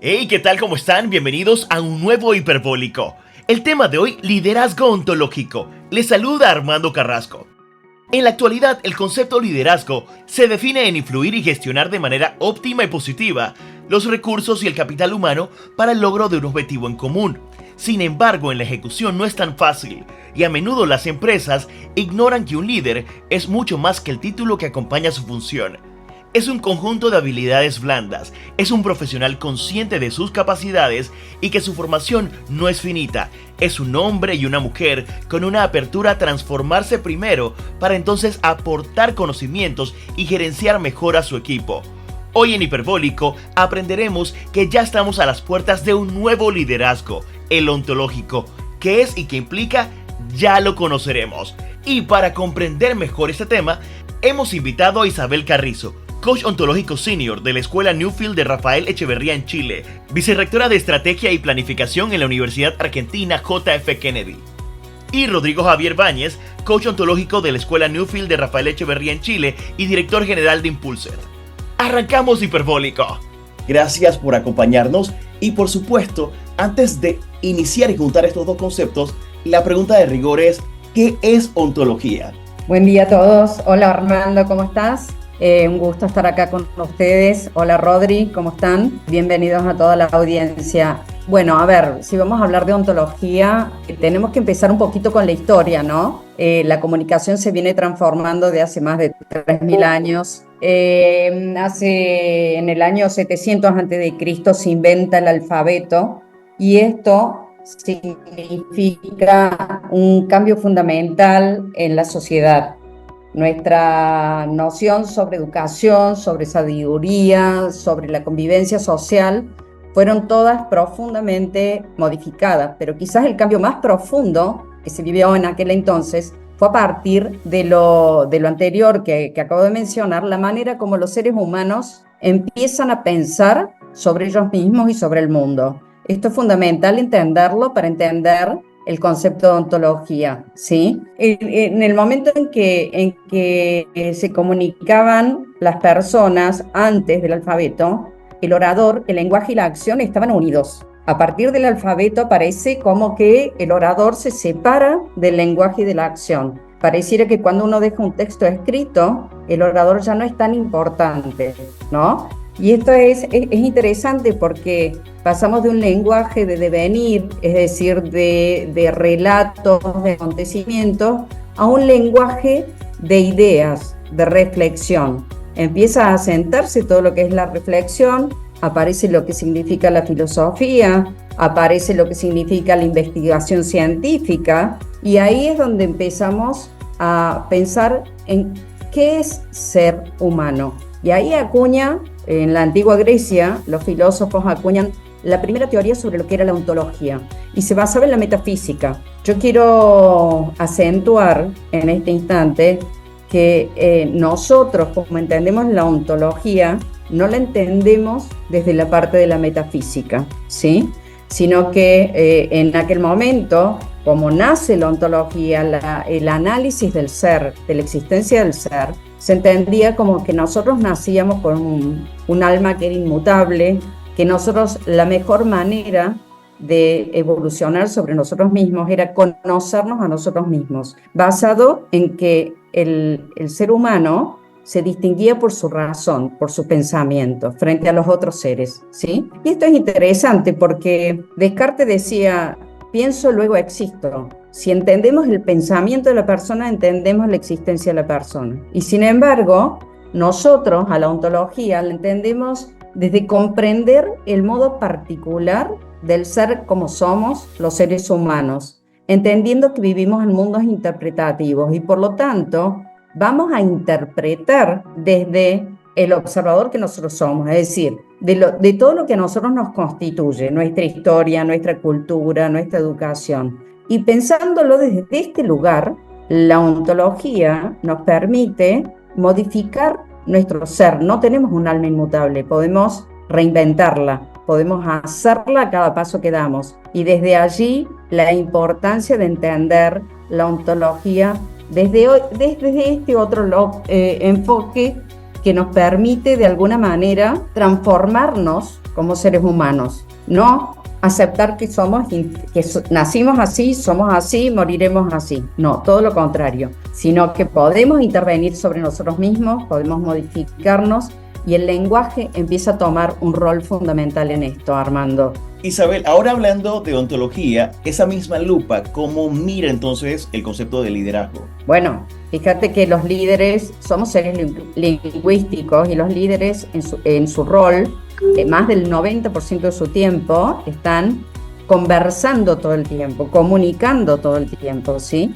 Hey, ¿qué tal? ¿Cómo están? Bienvenidos a un nuevo Hiperbólico. El tema de hoy, liderazgo ontológico. Les saluda Armando Carrasco. En la actualidad, el concepto liderazgo se define en influir y gestionar de manera óptima y positiva los recursos y el capital humano para el logro de un objetivo en común. Sin embargo, en la ejecución no es tan fácil, y a menudo las empresas ignoran que un líder es mucho más que el título que acompaña su función. Es un conjunto de habilidades blandas, es un profesional consciente de sus capacidades y que su formación no es finita. Es un hombre y una mujer con una apertura a transformarse primero para entonces aportar conocimientos y gerenciar mejor a su equipo. Hoy en Hiperbólico aprenderemos que ya estamos a las puertas de un nuevo liderazgo, el ontológico. ¿Qué es y qué implica? Ya lo conoceremos. Y para comprender mejor este tema, hemos invitado a Isabel Carrizo, coach ontológico senior de la Escuela Newfield de Rafael Echeverría en Chile, vicerrectora de Estrategia y Planificación en la Universidad Argentina J.F. Kennedy. Y Rodrigo Javier Báñez, coach ontológico de la Escuela Newfield de Rafael Echeverría en Chile y director general de Impulser. ¡Arrancamos Hiperbólico! Gracias por acompañarnos y por supuesto, antes de iniciar y juntar estos dos conceptos, la pregunta de rigor es, ¿qué es ontología? Buen día a todos. Hola Armando, ¿cómo estás? Un gusto estar acá con ustedes. Hola Rodri, ¿cómo están? Bienvenidos a toda la audiencia. Bueno, a ver, si vamos a hablar de ontología, tenemos que empezar un poquito con la historia, ¿no? La comunicación se viene transformando de hace más de 3.000 años. En el año 700 a.C. se inventa el alfabeto y esto significa un cambio fundamental en la sociedad. Nuestra noción sobre educación, sobre sabiduría, sobre la convivencia social, fueron todas profundamente modificadas, pero quizás el cambio más profundo que se vivió en aquel entonces fue a partir de lo anterior que acabo de mencionar, la manera como los seres humanos empiezan a pensar sobre ellos mismos y sobre el mundo. Esto es fundamental entenderlo para entender el concepto de ontología, ¿sí? En el momento en que se comunicaban las personas antes del alfabeto, el orador, el lenguaje y la acción estaban unidos. A partir del alfabeto parece como que el orador se separa del lenguaje y de la acción. Pareciera que cuando uno deja un texto escrito, el orador ya no es tan importante, ¿no? Y esto es interesante porque pasamos de un lenguaje de devenir, es decir, de relatos, de acontecimientos, a un lenguaje de ideas, de reflexión. Empieza a asentarse todo lo que es la reflexión, aparece lo que significa la filosofía, aparece lo que significa la investigación científica, y ahí es donde empezamos a pensar en qué es ser humano. Y ahí acuña, en la antigua Grecia, los filósofos acuñan la primera teoría sobre lo que era la ontología y se basaba en la metafísica. Yo quiero acentuar en este instante que nosotros, como entendemos la ontología, no la entendemos desde la parte de la metafísica, ¿sí? Sino que en aquel momento, como nace la ontología, el análisis del ser, de la existencia del ser, se entendía como que nosotros nacíamos con un alma que era inmutable, que nosotros, la mejor manera de evolucionar sobre nosotros mismos era conocernos a nosotros mismos, basado en que el ser humano se distinguía por su razón, por su pensamiento, frente a los otros seres, ¿sí? Y esto es interesante porque Descartes decía, pienso, luego existo. Si entendemos el pensamiento de la persona, entendemos la existencia de la persona. Y sin embargo, nosotros a la ontología la entendemos desde comprender el modo particular del ser como somos los seres humanos, entendiendo que vivimos en mundos interpretativos y por lo tanto vamos a interpretar desde el observador que nosotros somos, es decir, de todo lo que a nosotros nos constituye, nuestra historia, nuestra cultura, nuestra educación. Y pensándolo desde este lugar, la ontología nos permite modificar nuestro ser. No tenemos un alma inmutable, podemos reinventarla, podemos hacerla a cada paso que damos. Y desde allí la importancia de entender la ontología desde este otro enfoque que nos permite de alguna manera transformarnos como seres humanos, no aceptar que nacimos así, somos así, moriremos así. No, todo lo contrario, sino que podemos intervenir sobre nosotros mismos, podemos modificarnos y el lenguaje empieza a tomar un rol fundamental en esto, Armando. Isabel, ahora hablando de ontología, esa misma lupa, ¿cómo mira entonces el concepto de liderazgo? Bueno, fíjate que los líderes somos seres lingüísticos y los líderes en su rol, más del 90% de su tiempo, están conversando todo el tiempo, comunicando todo el tiempo, ¿sí?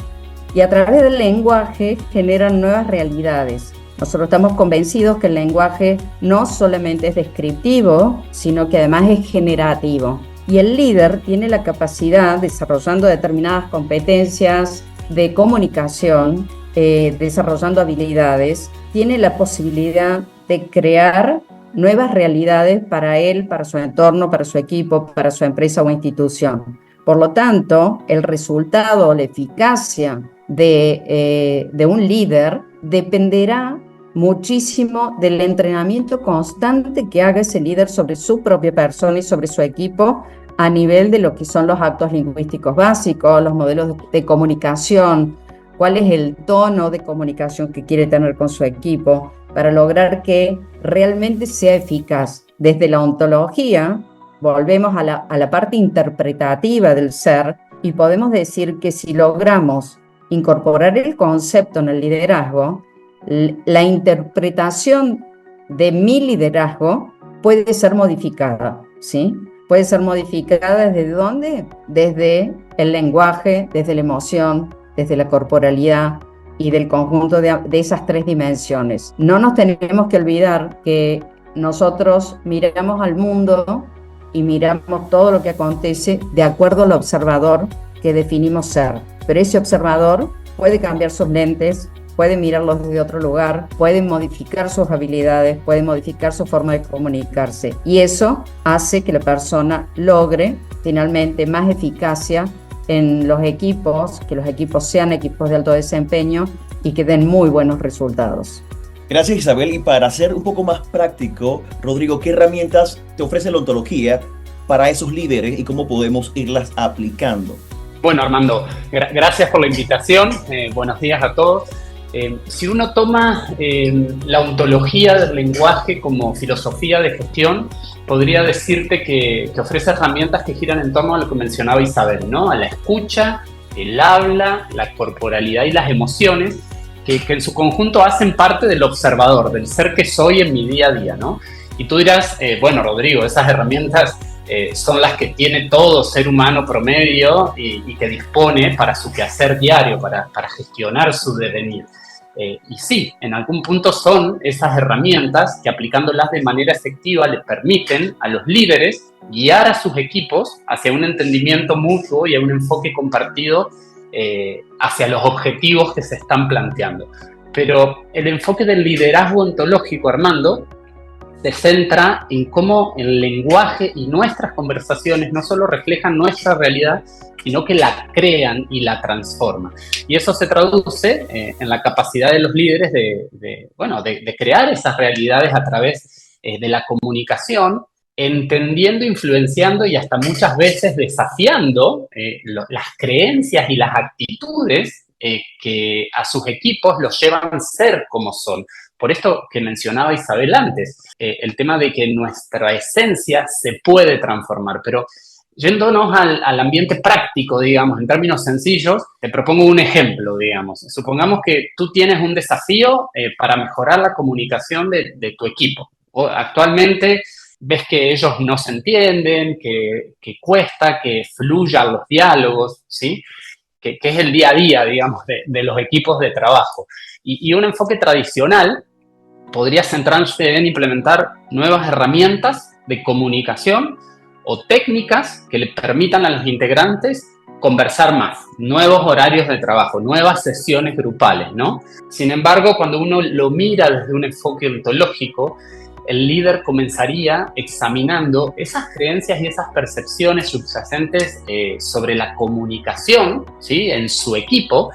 Y a través del lenguaje generan nuevas realidades. Nosotros estamos convencidos que el lenguaje no solamente es descriptivo, sino que además es generativo. Y el líder tiene la capacidad, desarrollando determinadas competencias de comunicación, desarrollando habilidades, tiene la posibilidad de crear nuevas realidades para él, para su entorno, para su equipo, para su empresa o institución. Por lo tanto, el resultado o la eficacia de un líder dependerá muchísimo del entrenamiento constante que haga ese líder sobre su propia persona y sobre su equipo a nivel de lo que son los actos lingüísticos básicos, los modelos de comunicación, cuál es el tono de comunicación que quiere tener con su equipo para lograr que realmente sea eficaz. Desde la ontología, volvemos a la parte interpretativa del ser y podemos decir que si logramos incorporar el concepto en el liderazgo, la interpretación de mi liderazgo puede ser modificada, ¿sí? Puede ser modificada ¿desde dónde? Desde el lenguaje, desde la emoción, desde la corporalidad y del conjunto de esas tres dimensiones. No nos tenemos que olvidar que nosotros miramos al mundo y miramos todo lo que acontece de acuerdo al observador que definimos ser. Pero ese observador puede cambiar sus lentes, puede mirarlos desde otro lugar, puede modificar sus habilidades, puede modificar su forma de comunicarse. Y eso hace que la persona logre finalmente más eficacia en los equipos, que los equipos sean equipos de alto desempeño y que den muy buenos resultados. Gracias, Isabel. Y para ser un poco más práctico, Rodrigo, ¿qué herramientas te ofrece la ontología para esos líderes y cómo podemos irlas aplicando? Bueno, Armando, gracias por la invitación. Buenos días a todos. Si uno toma la ontología del lenguaje como filosofía de gestión, podría decirte que ofrece herramientas que giran en torno a lo que mencionaba Isabel, ¿no? A la escucha, el habla, la corporalidad y las emociones, que en su conjunto hacen parte del observador, del ser que soy en mi día a día, ¿no? Y tú dirás, bueno, Rodrigo, esas herramientas son las que tiene todo ser humano promedio y que dispone para su quehacer diario, para gestionar su devenir. Y sí, en algún punto son esas herramientas que aplicándolas de manera efectiva le permiten a los líderes guiar a sus equipos hacia un entendimiento mutuo y a un enfoque compartido hacia los objetivos que se están planteando. Pero el enfoque del liderazgo ontológico, Armando, se centra en cómo el lenguaje y nuestras conversaciones no solo reflejan nuestra realidad, sino que la crean y la transforman. Y eso se traduce en la capacidad de los líderes de crear esas realidades a través de la comunicación, entendiendo, influenciando y hasta muchas veces desafiando las creencias y las actitudes que a sus equipos los llevan a ser como son. Por esto que mencionaba Isabel antes, el tema de que nuestra esencia se puede transformar, pero yéndonos al ambiente práctico, digamos, en términos sencillos, te propongo un ejemplo, digamos. Supongamos que tú tienes un desafío para mejorar la comunicación de tu equipo. Actualmente ves que ellos no se entienden, que cuesta que fluyan los diálogos, ¿sí? Que es el día a día, digamos, de los equipos de trabajo. Y un enfoque tradicional podría centrarse en implementar nuevas herramientas de comunicación o técnicas que le permitan a los integrantes conversar más, nuevos horarios de trabajo, nuevas sesiones grupales, ¿no? Sin embargo, cuando uno lo mira desde un enfoque ontológico, el líder comenzaría examinando esas creencias y esas percepciones subyacentes sobre la comunicación, ¿sí?, en su equipo,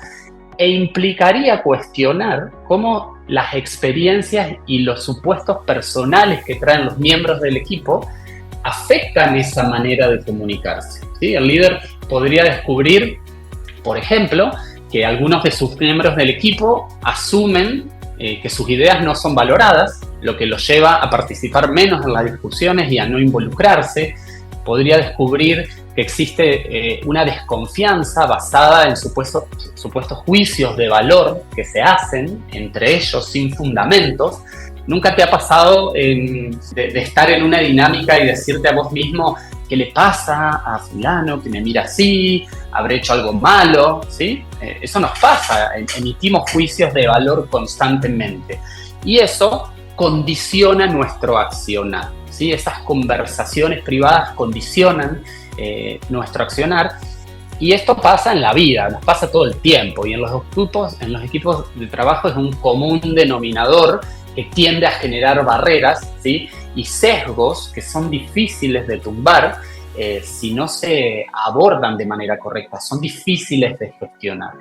e implicaría cuestionar cómo las experiencias y los supuestos personales que traen los miembros del equipo afectan esa manera de comunicarse, ¿sí? El líder podría descubrir, por ejemplo, que algunos de sus miembros del equipo asumen que sus ideas no son valoradas, lo que los lleva a participar menos en las discusiones y a no involucrarse. Podría descubrir que existe una desconfianza basada en supuestos juicios de valor que se hacen entre ellos sin fundamentos. ¿Nunca te ha pasado de estar en una dinámica y decirte a vos mismo qué le pasa a fulano, que me mira así, habré hecho algo malo? ¿Sí? Eso nos pasa, emitimos juicios de valor constantemente y eso condiciona nuestro accionar, ¿sí? Esas conversaciones privadas condicionan nuestro accionar y esto pasa en la vida, nos pasa todo el tiempo y en los equipos de trabajo es un común denominador que tiende a generar barreras, ¿sí? Y sesgos que son difíciles de tumbar si no se abordan de manera correcta, son difíciles de gestionar.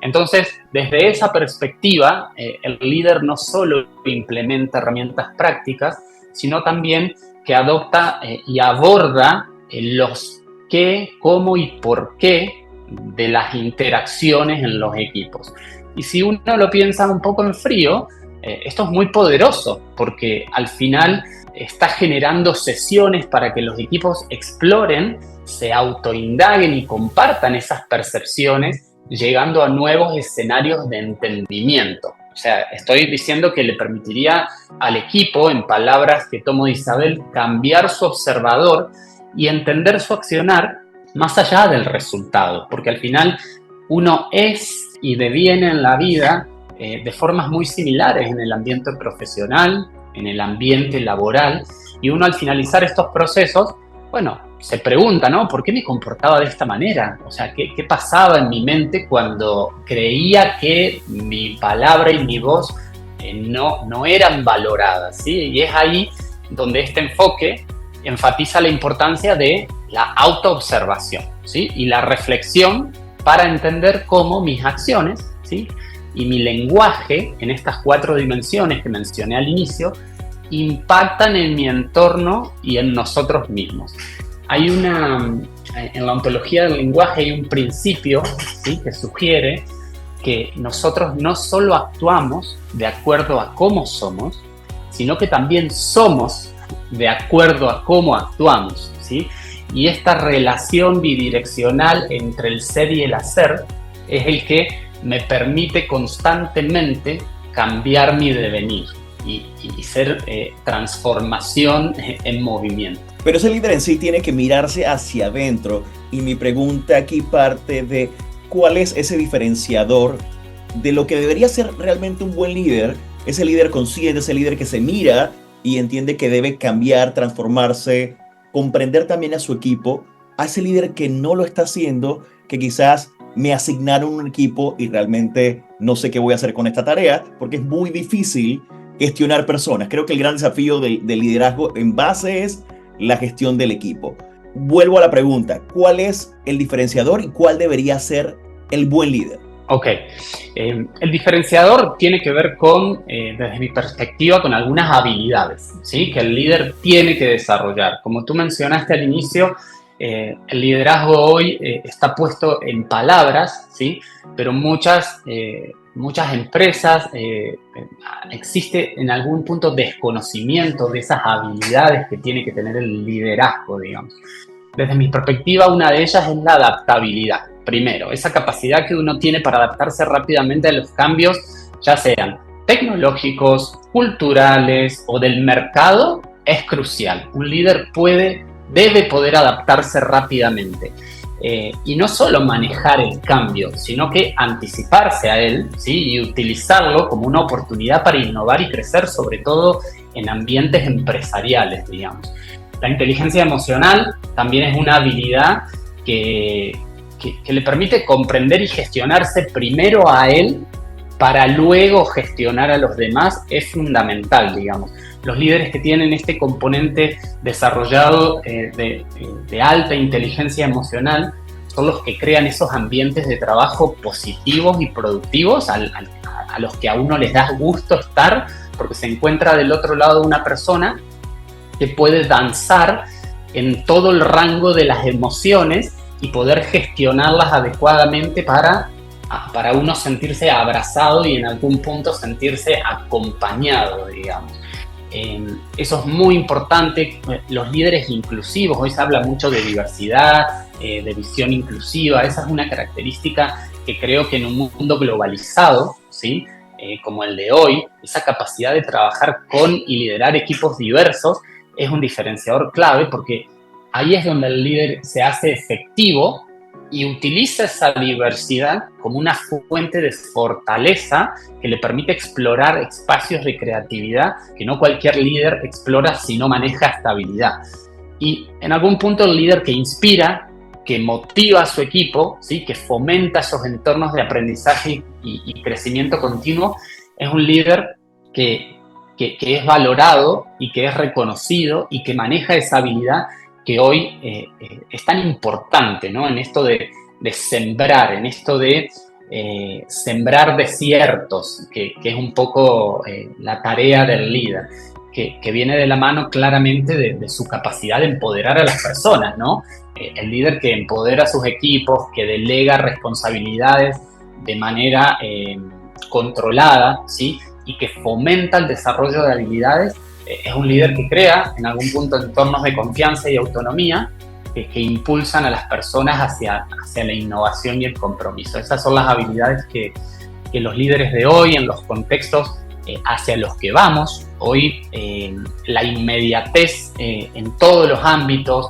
Entonces, desde esa perspectiva, el líder no solo implementa herramientas prácticas, sino también que adopta y aborda los qué, cómo y por qué de las interacciones en los equipos. Y si uno lo piensa un poco en frío, esto es muy poderoso porque al final está generando sesiones para que los equipos exploren, se autoindaguen y compartan esas percepciones, llegando a nuevos escenarios de entendimiento. O sea, estoy diciendo que le permitiría al equipo, en palabras que tomo de Isabel, cambiar su observador y entender su accionar más allá del resultado, porque al final uno es y deviene en la vida de formas muy similares en el ambiente profesional, en el ambiente laboral, y uno al finalizar estos procesos, bueno, se pregunta, ¿no? ¿Por qué me comportaba de esta manera? O sea, ¿qué pasaba en mi mente cuando creía que mi palabra y mi voz no eran valoradas, ¿sí? Y es ahí donde este enfoque enfatiza la importancia de la autoobservación, ¿sí? Y la reflexión para entender cómo mis acciones, ¿sí? Y mi lenguaje en estas 4 dimensiones que mencioné al inicio impactan en mi entorno y en nosotros mismos. En la ontología del lenguaje hay un principio, ¿sí? Que sugiere que nosotros no solo actuamos de acuerdo a cómo somos, sino que también somos de acuerdo a cómo actuamos, ¿sí? Y esta relación bidireccional entre el ser y el hacer es el que me permite constantemente cambiar mi devenir y ser transformación en movimiento. Pero ese líder en sí tiene que mirarse hacia adentro y mi pregunta aquí parte de cuál es ese diferenciador de lo que debería ser realmente un buen líder, ese líder consciente, ese líder que se mira y entiende que debe cambiar, transformarse, comprender también a su equipo, a ese líder que no lo está haciendo, que quizás me asignaron un equipo y realmente no sé qué voy a hacer con esta tarea, porque es muy difícil gestionar personas. Creo que el gran desafío del liderazgo en base es la gestión del equipo. Vuelvo a la pregunta, ¿cuál es el diferenciador y cuál debería ser el buen líder? Ok, el diferenciador tiene que ver con, desde mi perspectiva, con algunas habilidades, ¿sí? Que el líder tiene que desarrollar. Como tú mencionaste al inicio, el liderazgo hoy está puesto en palabras, ¿sí? Pero muchas empresas existe en algún punto desconocimiento de esas habilidades que tiene que tener el liderazgo, digamos. Desde mi perspectiva, una de ellas es la adaptabilidad. Primero, esa capacidad que uno tiene para adaptarse rápidamente a los cambios, ya sean tecnológicos, culturales o del mercado, es crucial. Un líder debe poder adaptarse rápidamente. Y no solo manejar el cambio, sino que anticiparse a él, ¿sí? Y utilizarlo como una oportunidad para innovar y crecer, sobre todo en ambientes empresariales, digamos. La inteligencia emocional también es una habilidad que le permite comprender y gestionarse primero a él para luego gestionar a los demás. Es fundamental, digamos. Los líderes que tienen este componente desarrollado de alta inteligencia emocional son los que crean esos ambientes de trabajo positivos y productivos al a los que a uno les da gusto estar, porque se encuentra del otro lado de una persona que puede danzar en todo el rango de las emociones y poder gestionarlas adecuadamente para uno sentirse abrazado y en algún punto sentirse acompañado, digamos. Eso es muy importante. Los líderes inclusivos, hoy se habla mucho de diversidad, de visión inclusiva. Esa es una característica que creo que en un mundo globalizado, ¿sí? Como el de hoy, esa capacidad de trabajar con y liderar equipos diversos es un diferenciador clave, porque ahí es donde el líder se hace efectivo y utiliza esa diversidad como una fuente de fortaleza que le permite explorar espacios de creatividad que no cualquier líder explora si no maneja esta habilidad. Y en algún punto el líder que inspira, que motiva a su equipo, ¿sí? Que fomenta esos entornos de aprendizaje y crecimiento continuo, es un líder que es valorado y que es reconocido y que maneja esa habilidad que hoy es tan importante, ¿no? En esto de sembrar, en esto de sembrar desiertos, que es un poco la tarea del líder, que viene de la mano claramente de su capacidad de empoderar a las personas, ¿no? El líder que empodera a sus equipos, que delega responsabilidades de manera controlada, ¿sí? Y que fomenta el desarrollo de habilidades, es un líder que crea en algún punto entornos de confianza y autonomía que impulsan a las personas hacia la innovación y el compromiso. Esas son las habilidades que los líderes de hoy, en los contextos hacia los que vamos, hoy la inmediatez en todos los ámbitos,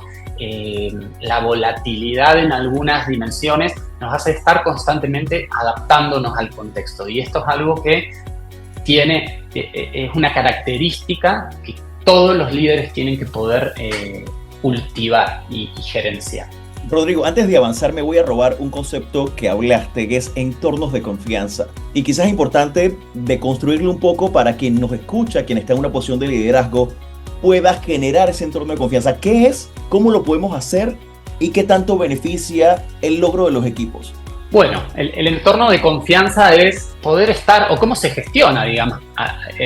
la volatilidad en algunas dimensiones nos hace estar constantemente adaptándonos al contexto, y esto es algo que es una característica que todos los líderes tienen que poder cultivar y gerenciar. Rodrigo, antes de avanzar me voy a robar un concepto que hablaste, que es entornos de confianza. Y quizás es importante deconstruirlo un poco para quien nos escucha, quien está en una posición de liderazgo, pueda generar ese entorno de confianza. ¿Qué es? ¿Cómo lo podemos hacer? ¿Y qué tanto beneficia el logro de los equipos? Bueno, el entorno de confianza es poder estar, o cómo se gestiona, digamos,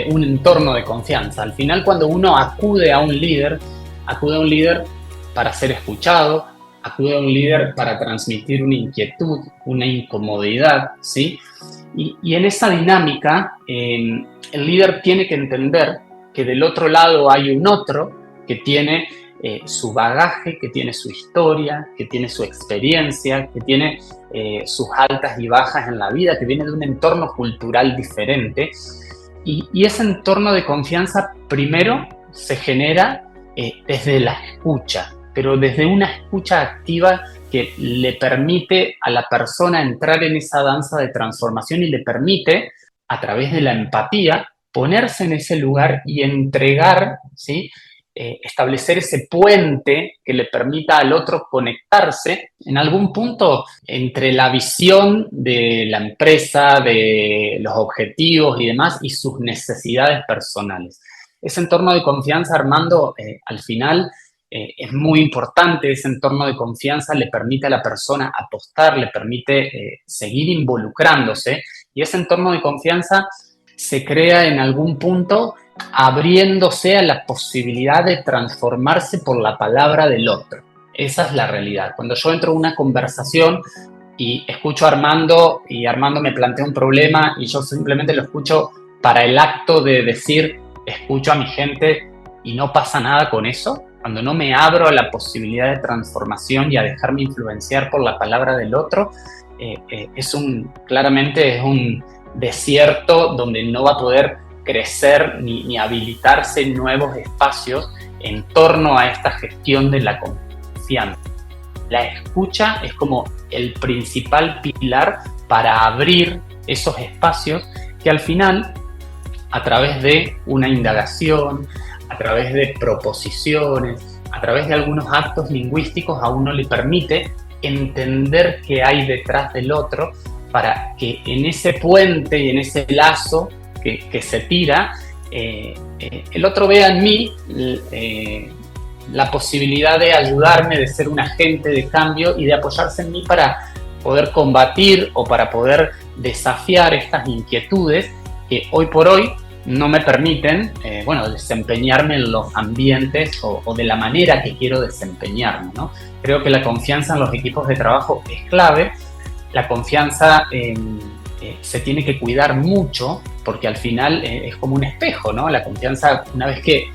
un entorno de confianza. Al final, cuando uno acude a un líder para ser escuchado, acude a un líder para transmitir una inquietud, una incomodidad, ¿sí? Y en esa dinámica, el líder tiene que entender que del otro lado hay un otro que tiene su bagaje, que tiene su historia, que tiene su experiencia, que tiene sus altas y bajas en la vida, que viene de un entorno cultural diferente. Y ese entorno de confianza primero se genera desde la escucha, pero desde una escucha activa que le permite a la persona entrar en esa danza de transformación y le permite, a través de la empatía, ponerse en ese lugar y entregar, ¿sí? Establecer ese puente que le permita al otro conectarse en algún punto entre la visión de la empresa, de los objetivos y demás, y sus necesidades personales. Ese entorno de confianza, Armando, al final es muy importante. Ese entorno de confianza le permite a la persona apostar, le permite seguir involucrándose, y ese entorno de confianza se crea en algún punto abriéndose a la posibilidad de transformarse por la palabra del otro. Esa es la realidad. Cuando yo entro en una conversación y escucho a Armando, y Armando me plantea un problema y yo simplemente lo escucho para el acto de decir, escucho a mi gente y no pasa nada con eso, cuando no me abro a la posibilidad de transformación y a dejarme influenciar por la palabra del otro, claramente es un desierto donde no va a poder crecer ni habilitarse nuevos espacios en torno a esta gestión de la confianza. La escucha es como el principal pilar para abrir esos espacios que al final, a través de una indagación, a través de proposiciones, a través de algunos actos lingüísticos, a uno le permite entender qué hay detrás del otro, para que en ese puente y en ese lazo que se tira, el otro vea en mí la posibilidad de ayudarme, de ser un agente de cambio y de apoyarse en mí para poder combatir o para poder desafiar estas inquietudes que hoy por hoy no me permiten, desempeñarme en los ambientes o de la manera que quiero desempeñarme, ¿no? Creo que la confianza en los equipos de trabajo es clave. La confianza se tiene que cuidar mucho porque al final es como un espejo, ¿no? La confianza, una vez que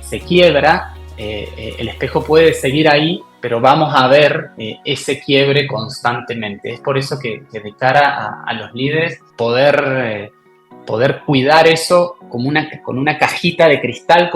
se quiebra, el espejo puede seguir ahí, pero vamos a ver ese quiebre constantemente. Es por eso que de cara a los líderes poder cuidar eso con una cajita de cristal,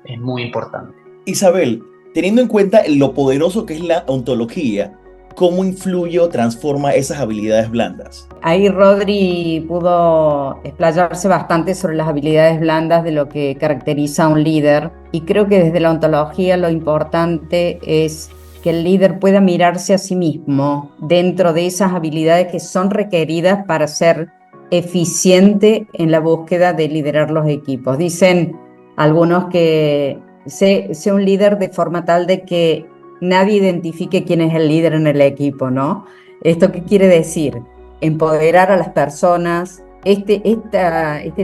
es muy importante. Isabel, teniendo en cuenta lo poderoso que es la ontología, ¿cómo influye o transforma esas habilidades blandas? Ahí Rodri pudo explayarse bastante sobre las habilidades blandas de lo que caracteriza a un líder, y creo que desde la ontología lo importante es que el líder pueda mirarse a sí mismo dentro de esas habilidades que son requeridas para ser eficiente en la búsqueda de liderar los equipos. Dicen algunos que sea un líder de forma tal de que nadie identifique quién es el líder en el equipo, ¿no? ¿Esto qué quiere decir? Empoderar a las personas. Este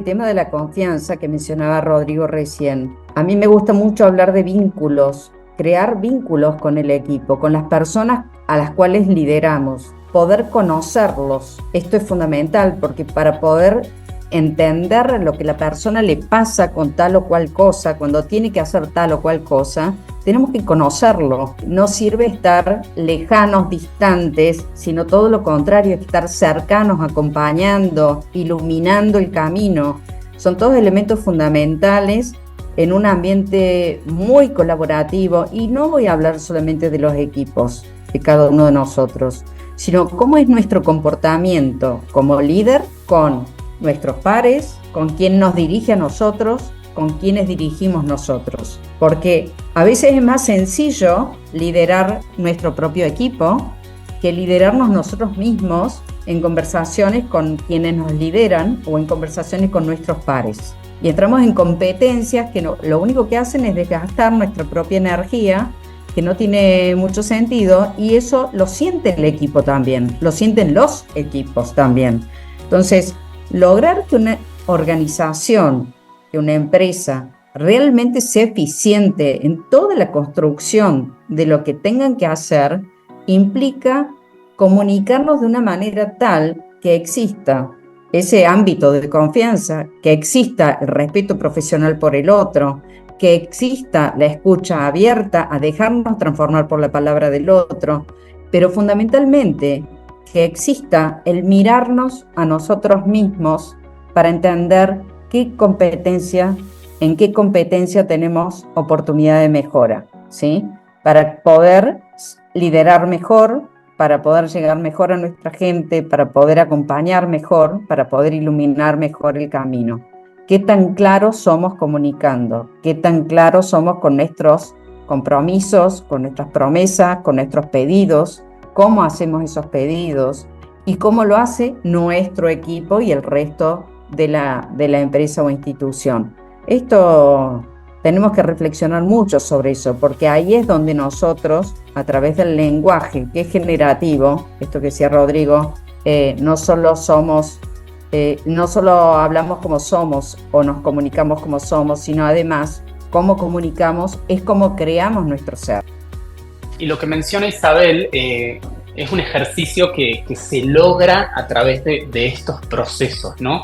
tema de la confianza que mencionaba Rodrigo recién, a mí me gusta mucho hablar de vínculos, crear vínculos con el equipo, con las personas a las cuales lideramos, poder conocerlos. Esto es fundamental porque para poder entender lo que la persona le pasa con tal o cual cosa, cuando tiene que hacer tal o cual cosa, tenemos que conocerlo. No sirve estar lejanos, distantes, sino todo lo contrario, estar cercanos, acompañando, iluminando el camino. Son todos elementos fundamentales en un ambiente muy colaborativo, y no voy a hablar solamente de los equipos de cada uno de nosotros, sino cómo es nuestro comportamiento como líder con nuestros pares, con quien nos dirige a nosotros, con quienes dirigimos nosotros. Porque a veces es más sencillo liderar nuestro propio equipo que liderarnos nosotros mismos en conversaciones con quienes nos lideran o en conversaciones con nuestros pares. Y entramos en competencias que lo único que hacen es desgastar nuestra propia energía, que no tiene mucho sentido, y eso lo siente el equipo también, lo sienten los equipos también. Entonces, lograr que una organización, que una empresa realmente sea eficiente en toda la construcción de lo que tengan que hacer, implica comunicarnos de una manera tal que exista ese ámbito de confianza, que exista el respeto profesional por el otro, que exista la escucha abierta a dejarnos transformar por la palabra del otro, pero fundamentalmente que exista el mirarnos a nosotros mismos para entender en qué competencia tenemos oportunidad de mejora, ¿sí? Para poder liderar mejor, para poder llegar mejor a nuestra gente, para poder acompañar mejor, para poder iluminar mejor el camino. ¿Qué tan claros somos comunicando? ¿Qué tan claros somos con nuestros compromisos, con nuestras promesas, con nuestros pedidos? ¿Cómo hacemos esos pedidos? ¿Y cómo lo hace nuestro equipo y el resto de la empresa o institución? Esto tenemos que reflexionar mucho sobre eso, porque ahí es donde nosotros, a través del lenguaje que es generativo, esto que decía Rodrigo, no solo hablamos como somos o nos comunicamos como somos, sino además cómo comunicamos es cómo creamos nuestro ser. Y lo que menciona Isabel es un ejercicio que se logra a través de estos procesos, ¿no?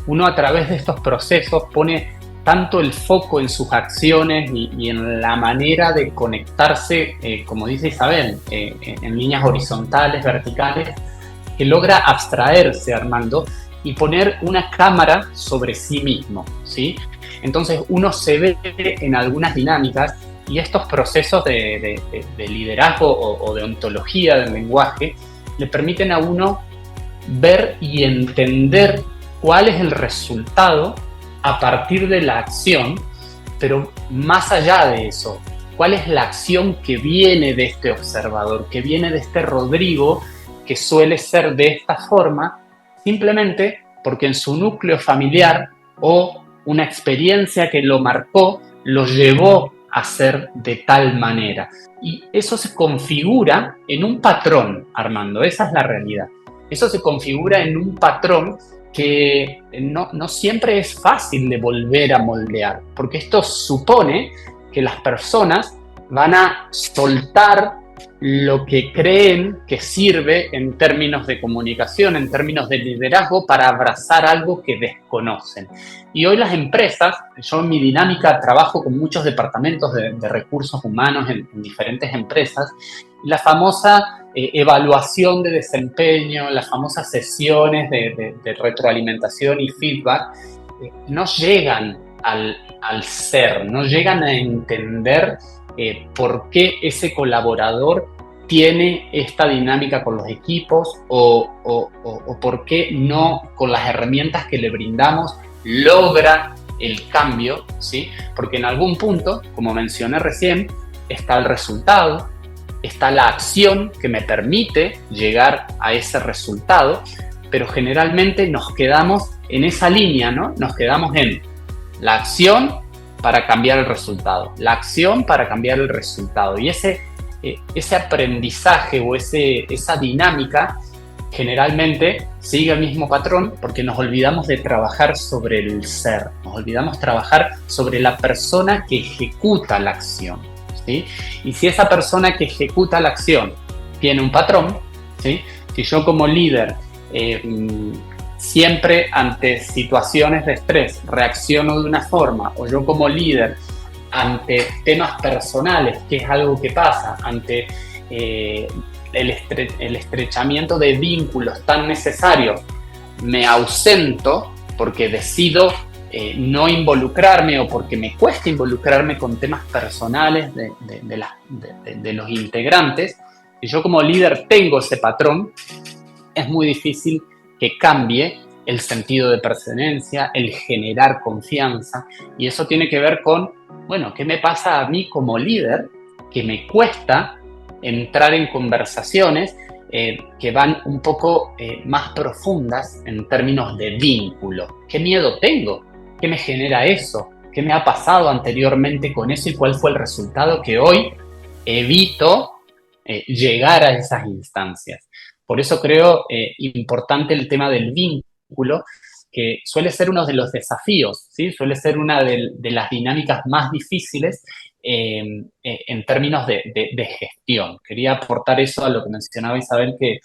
Uno a través de estos procesos pone tanto el foco en sus acciones y en la manera de conectarse, como dice Isabel, en líneas horizontales, verticales, que logra abstraerse, Armando, y poner una cámara sobre sí mismo, ¿sí? Entonces uno se ve en algunas dinámicas, y estos procesos de liderazgo o de ontología del lenguaje le permiten a uno ver y entender cuál es el resultado a partir de la acción, pero más allá de eso, cuál es la acción que viene de este observador, que viene de este Rodrigo, que suele ser de esta forma, simplemente porque en su núcleo familiar o una experiencia que lo marcó, lo llevó a ser de tal manera. Y eso se configura en un patrón, Armando, esa es la realidad. eso se configura en un patrón que no siempre es fácil de volver a moldear, porque esto supone que las personas van a soltar lo que creen que sirve en términos de comunicación, en términos de liderazgo, para abrazar algo que desconocen. Y hoy las empresas, yo en mi dinámica trabajo con muchos departamentos de recursos humanos en diferentes empresas, la famosa evaluación de desempeño, las famosas sesiones de retroalimentación y feedback, no llegan al ser, no llegan a entender por qué ese colaborador tiene esta dinámica con los equipos o por qué no, con las herramientas que le brindamos, logra el cambio, ¿sí? Porque en algún punto, como mencioné recién, está el resultado, está la acción que me permite llegar a ese resultado, pero generalmente nos quedamos en esa línea, ¿no? Nos quedamos en la acción para cambiar el resultado, la acción para cambiar el resultado. Y ese aprendizaje o esa dinámica generalmente sigue el mismo patrón, porque nos olvidamos de trabajar sobre el ser, nos olvidamos de trabajar sobre la persona que ejecuta la acción, ¿sí? Y si esa persona que ejecuta la acción tiene un patrón, ¿sí? Si yo como líder siempre ante situaciones de estrés reacciono de una forma, o yo como líder ante temas personales, que es algo que pasa, ante el estrechamiento de vínculos tan necesarios, me ausento porque decido no involucrarme o porque me cuesta involucrarme con temas personales de los integrantes, y yo como líder tengo ese patrón, es muy difícil que cambie el sentido de pertenencia, el generar confianza, y eso tiene que ver con, bueno, ¿qué me pasa a mí como líder que me cuesta entrar en conversaciones que van un poco más profundas en términos de vínculo? ¿Qué miedo tengo? ¿Qué me genera eso? ¿Qué me ha pasado anteriormente con eso y cuál fue el resultado que hoy evito llegar a esas instancias? Por eso creo importante el tema del vínculo, que suele ser uno de los desafíos, ¿sí? Suele ser una de las dinámicas más difíciles en términos de gestión. Quería aportar eso a lo que mencionaba Isabel, que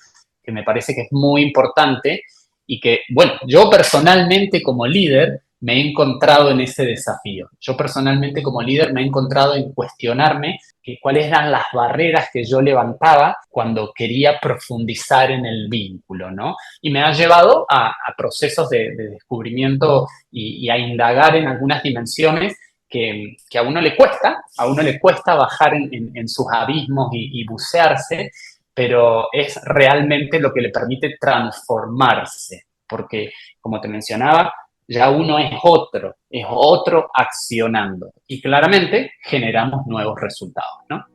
me parece que es muy importante y que, bueno, yo personalmente como líder me he encontrado en ese desafío. Yo personalmente como líder me he encontrado en cuestionarme cuáles eran las barreras que yo levantaba cuando quería profundizar en el vínculo, ¿no? Y me ha llevado a procesos de descubrimiento y a indagar en algunas dimensiones que a uno le cuesta bajar en sus abismos y bucearse, pero es realmente lo que le permite transformarse, porque, como te mencionaba, ya uno es otro accionando, y claramente generamos nuevos resultados, ¿no?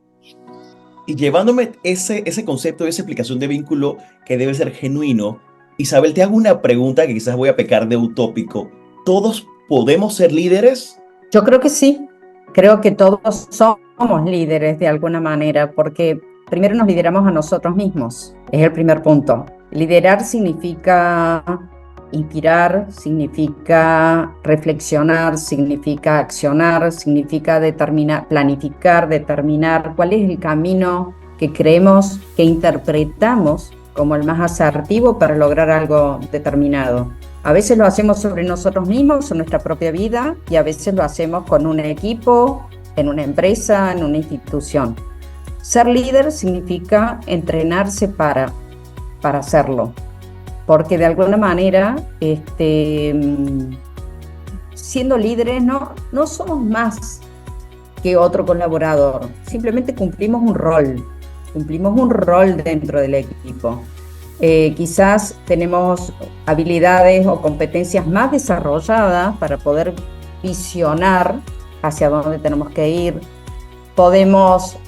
Y llevándome ese concepto, esa explicación de vínculo que debe ser genuino, Isabel, te hago una pregunta que quizás voy a pecar de utópico. ¿Todos podemos ser líderes? Yo creo que sí. Creo que todos somos líderes de alguna manera, porque primero nos lideramos a nosotros mismos. Es el primer punto. Liderar significa inspirar, significa reflexionar, significa accionar, significa planificar, determinar cuál es el camino que creemos, que interpretamos como el más asertivo para lograr algo determinado. A veces lo hacemos sobre nosotros mismos, en nuestra propia vida, y a veces lo hacemos con un equipo, en una empresa, en una institución. Ser líder significa entrenarse para hacerlo. Porque de alguna manera, siendo líderes, no somos más que otro colaborador, simplemente cumplimos un rol dentro del equipo. Quizás tenemos habilidades o competencias más desarrolladas para poder visionar hacia dónde tenemos que ir. Podemos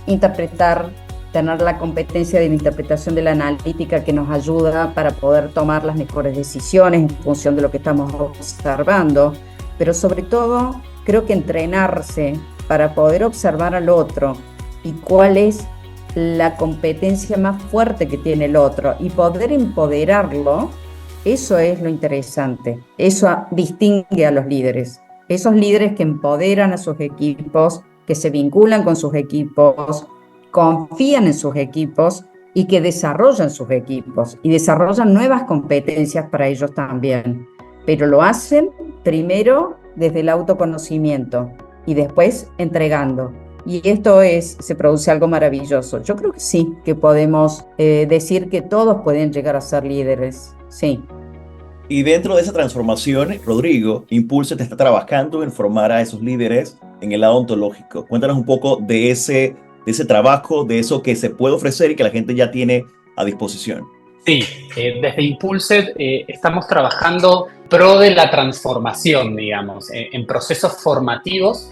tener la competencia de la interpretación de la analítica que nos ayuda para poder tomar las mejores decisiones en función de lo que estamos observando, pero sobre todo creo que entrenarse para poder observar al otro y cuál es la competencia más fuerte que tiene el otro y poder empoderarlo. Eso es lo interesante, eso distingue a los líderes, esos líderes que empoderan a sus equipos, que se vinculan con sus equipos, confían en sus equipos y que desarrollan sus equipos y desarrollan nuevas competencias para ellos también, pero lo hacen primero desde el autoconocimiento y después entregando. Y esto se produce algo maravilloso. Yo creo que sí, que podemos decir que todos pueden llegar a ser líderes, sí. Y dentro de esa transformación, Rodrigo, Impulse te está trabajando en formar a esos líderes en el lado ontológico. Cuéntanos un poco de ese trabajo, de eso que se puede ofrecer y que la gente ya tiene a disposición. Sí, desde Impulse estamos trabajando pro de la transformación, digamos, en procesos formativos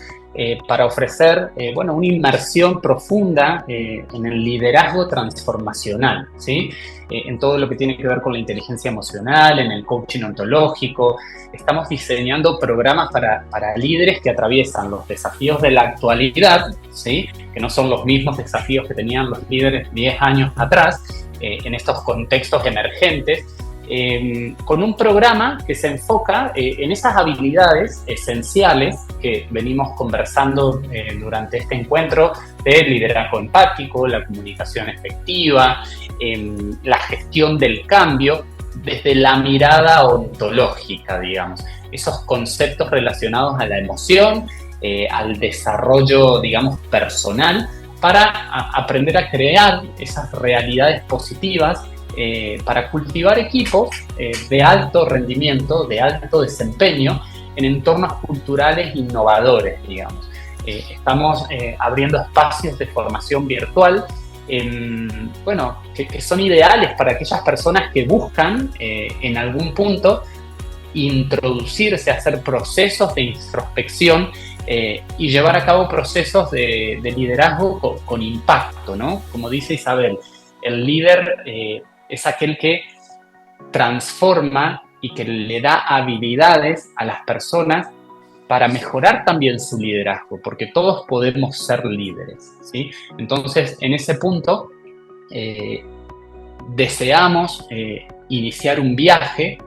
para ofrecer una inmersión profunda en el liderazgo transformacional, ¿sí? En todo lo que tiene que ver con la inteligencia emocional, en el coaching ontológico. Estamos diseñando programas para líderes que atraviesan los desafíos de la actualidad, ¿sí? Que no son los mismos desafíos que tenían los líderes 10 años atrás, en estos contextos emergentes, con un programa que se enfoca en esas habilidades esenciales que venimos conversando durante este encuentro, de liderazgo empático, la comunicación efectiva, la gestión del cambio desde la mirada ontológica, digamos. Esos conceptos relacionados a la emoción, al desarrollo, digamos, personal, para aprender a crear esas realidades positivas, para cultivar equipos de alto rendimiento, de alto desempeño en entornos culturales innovadores, digamos. Estamos abriendo espacios de formación virtual que son ideales para aquellas personas que buscan en algún punto introducirse, hacer procesos de introspección y llevar a cabo procesos de liderazgo con impacto, ¿no? Como dice Isabel, el líder es aquel que transforma y que le da habilidades a las personas para mejorar también su liderazgo, porque todos podemos ser líderes, ¿sí? Entonces, en ese punto, deseamos iniciar un viaje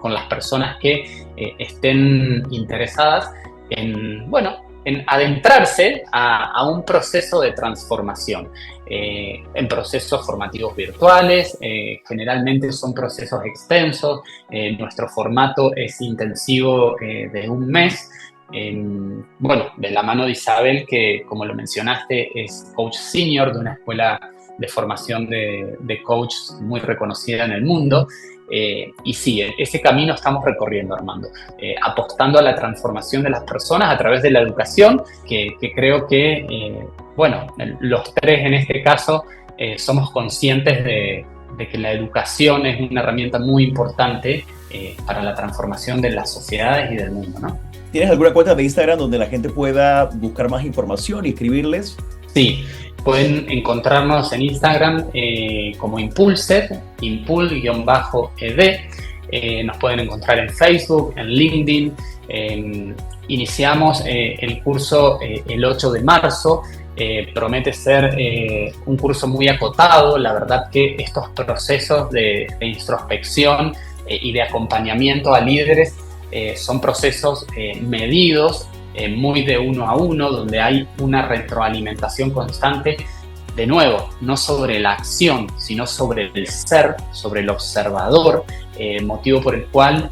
con las personas que estén interesadas en adentrarse a un proceso de transformación, en procesos formativos virtuales. Generalmente son procesos extensos. Nuestro formato es intensivo de un mes. De la mano de Isabel, que como lo mencionaste es coach senior de una escuela de formación de coach muy reconocida en el mundo. Y sí, ese camino estamos recorriendo, Armando, apostando a la transformación de las personas a través de la educación, que creo que, los tres en este caso somos conscientes de que la educación es una herramienta muy importante para la transformación de las sociedades y del mundo, ¿no? ¿Tienes alguna cuenta de Instagram donde la gente pueda buscar más información y escribirles? Sí, pueden encontrarnos en Instagram como Impulsed, impul_ed. Nos pueden encontrar en Facebook, en LinkedIn. Iniciamos el curso el 8 de marzo. Promete ser un curso muy acotado. La verdad que estos procesos de introspección y de acompañamiento a líderes son procesos medidos, muy de uno a uno, donde hay una retroalimentación constante, de nuevo, no sobre la acción, sino sobre el ser, sobre el observador, motivo por el cual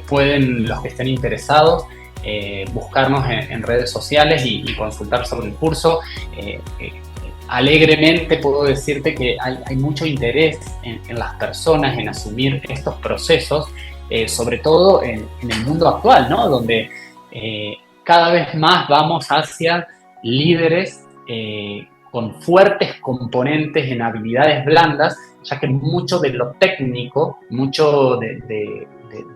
pueden los que estén interesados buscarnos en redes sociales y consultar sobre el curso. Alegremente puedo decirte que hay mucho interés en las personas en asumir estos procesos, sobre todo en el mundo actual, ¿no? Donde cada vez más vamos hacia líderes con fuertes componentes en habilidades blandas, ya que mucho de lo técnico, mucho de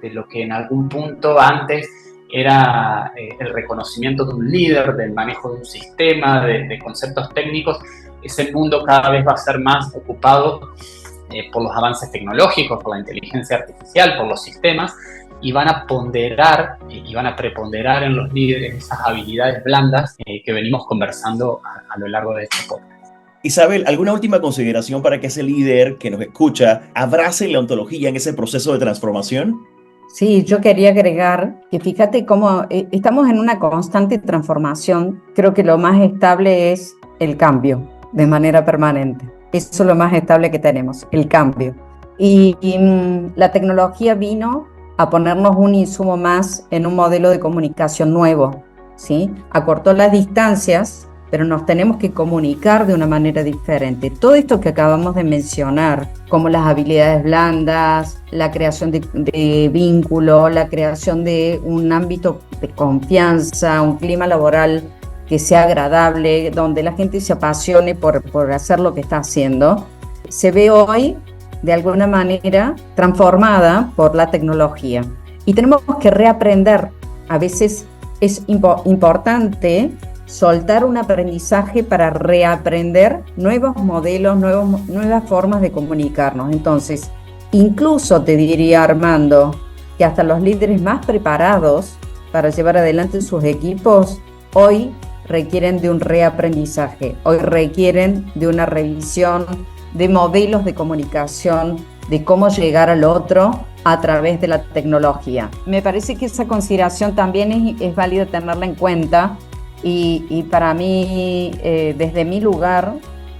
lo que en algún punto antes era el reconocimiento de un líder, del manejo de un sistema, de conceptos técnicos, ese mundo cada vez va a ser más ocupado por los avances tecnológicos, por la inteligencia artificial, por los sistemas, y van a ponderar y van a preponderar en los líderes esas habilidades blandas que venimos conversando a lo largo de este podcast. Isabel, ¿alguna última consideración para que ese líder que nos escucha abrace la ontología en ese proceso de transformación? Sí, yo quería agregar que fíjate cómo estamos en una constante transformación. Creo que lo más estable es el cambio de manera permanente. Eso es lo más estable que tenemos, el cambio. Y la tecnología vino a ponernos un insumo más en un modelo de comunicación nuevo, ¿sí? Acortó las distancias, pero nos tenemos que comunicar de una manera diferente. Todo esto que acabamos de mencionar, como las habilidades blandas, la creación de vínculo, la creación de un ámbito de confianza, un clima laboral que sea agradable, donde la gente se apasione por hacer lo que está haciendo, se ve hoy de alguna manera transformada por la tecnología. Y tenemos que reaprender. A veces es importante soltar un aprendizaje para reaprender nuevos modelos, nuevas formas de comunicarnos. Entonces, incluso te diría, Armando, que hasta los líderes más preparados para llevar adelante sus equipos, hoy requieren de un reaprendizaje, hoy requieren de una revisión de modelos de comunicación, de cómo llegar al otro a través de la tecnología. Me parece que esa consideración también es válida tenerla en cuenta. Y para mí, desde mi lugar,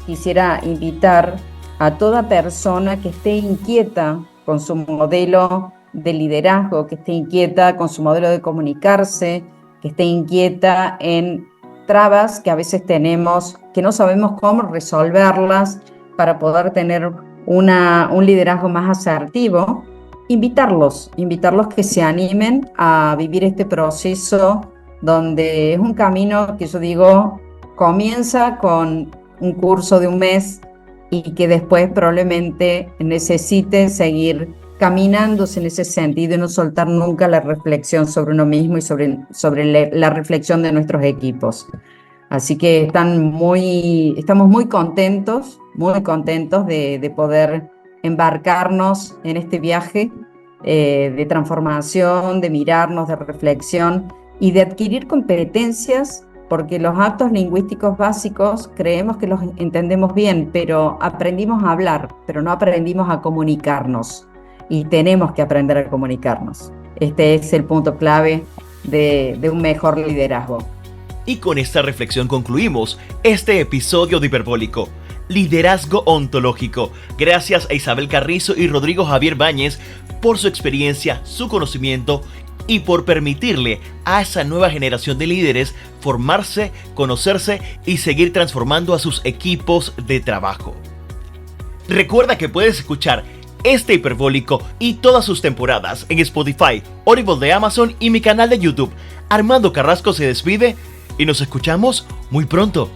quisiera invitar a toda persona que esté inquieta con su modelo de liderazgo, que esté inquieta con su modelo de comunicarse, que esté inquieta en trabas que a veces tenemos, que no sabemos cómo resolverlas para poder tener un liderazgo más asertivo, invitarlos que se animen a vivir este proceso donde es un camino que yo digo comienza con un curso de un mes y que después probablemente necesite seguir caminándose en ese sentido y no soltar nunca la reflexión sobre uno mismo y sobre la reflexión de nuestros equipos. Así que estamos muy contentos de poder embarcarnos en este viaje de transformación, de mirarnos, de reflexión y de adquirir competencias, porque los actos lingüísticos básicos creemos que los entendemos bien, pero aprendimos a hablar, pero no aprendimos a comunicarnos. Y tenemos que aprender a comunicarnos. Este es el punto clave de un mejor liderazgo. Y con esta reflexión concluimos este episodio de Hiperbólico, Liderazgo Ontológico. Gracias a Isabel Carrizo y Rodrigo Javier Báñez por su experiencia, su conocimiento y por permitirle a esa nueva generación de líderes formarse, conocerse y seguir transformando a sus equipos de trabajo. Recuerda que puedes escuchar este Hiperbólico y todas sus temporadas en Spotify, Audible de Amazon y mi canal de YouTube. Armando Carrasco se despide y nos escuchamos muy pronto.